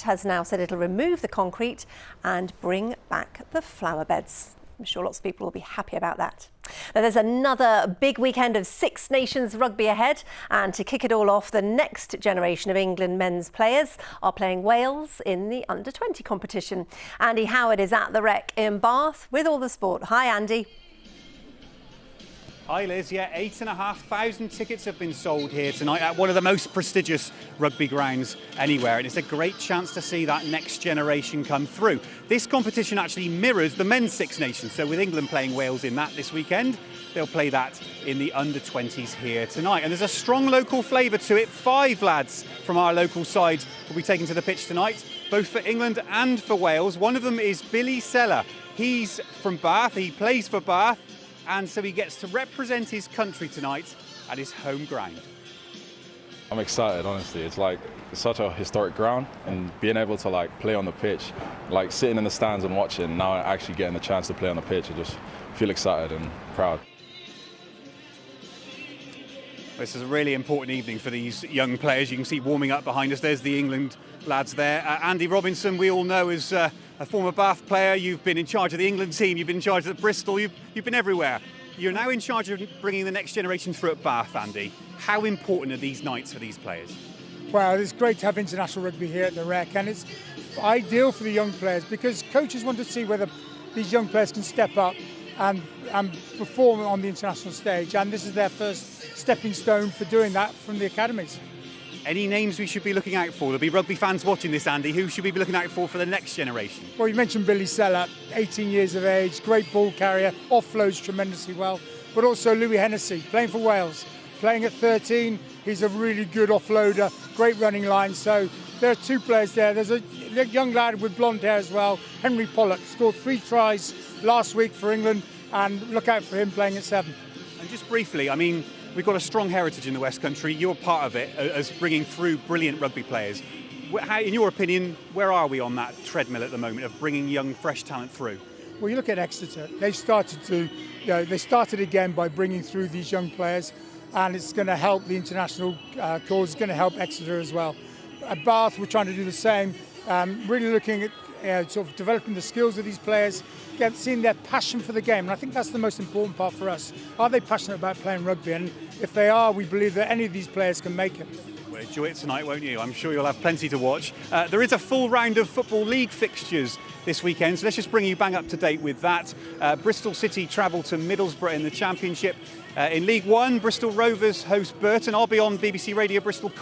has now said it'll remove the concrete and bring back the flower beds. I'm sure lots of people will be happy about that. Now, there's another big weekend of Six Nations rugby ahead, and to kick it all off, the next generation of England men's players are playing Wales in the under-20 competition. Andy Howard is at the Rec in Bath with all the sport. Hi, Andy. Hi Liz, yeah, 8,500 tickets have been sold here tonight at one of the most prestigious rugby grounds anywhere, and it's a great chance to see that next generation come through. This competition actually mirrors the men's Six Nations, so with England playing Wales in that this weekend, they'll play that in the under-20s here tonight. And there's a strong local flavour to it. 5 lads from our local side will be taken to the pitch tonight, both for England and for Wales. One of them is Billy Seller. He's from Bath, he plays for Bath, and so he gets to represent his country tonight at his home ground. I'm excited, honestly. It's such a historic ground, and being able to play on the pitch, sitting in the stands and watching, now actually getting the chance to play on the pitch, I just feel excited and proud. This is a really important evening for these young players. You can see warming up behind us. There's the England lads there. Andy Robinson, we all know, is a former Bath player. You've been in charge of the England team. You've been in charge at Bristol. You've been everywhere. You're now in charge of bringing the next generation through at Bath, Andy. How important are these nights for these players? Well, it's great to have international rugby here at the Rec, and it's ideal for the young players because coaches want to see whether these young players can step up and perform on the international stage, and this is their first stepping stone for doing that from the academies. Any names we should be looking out for? There'll be rugby fans watching this, Andy. Who should we be looking out for the next generation? Well, you mentioned Billy Seller, 18 years of age, great ball carrier, offloads tremendously well, but also Louis Hennessy, playing for Wales, playing at 13. He's a really good offloader, great running line. So there are 2 players there. There's a young lad with blonde hair as well, Henry Pollock, scored 3 tries last week for England, and look out for him playing at 7. And just briefly, I mean, we've got a strong heritage in the West Country. You're part of it as bringing through brilliant rugby players. How, in your opinion, where are we on that treadmill at the moment of bringing young, fresh talent through? Well, you look at Exeter. They started again by bringing through these young players, and it's going to help the international cause. It's going to help Exeter as well. At Bath, we're trying to do the same. Really looking at sort of developing the skills of these players, seeing their passion for the game, and I think that's the most important part for us. Are they passionate about playing rugby? And if they are, we believe that any of these players can make it. Well, enjoy it tonight, won't you? I'm sure you'll have plenty to watch. There is a full round of Football League fixtures this weekend, so let's just bring you bang up to date with that. Bristol City travel to Middlesbrough in the Championship. In League One, Bristol Rovers host Burton. I'll be on BBC Radio Bristol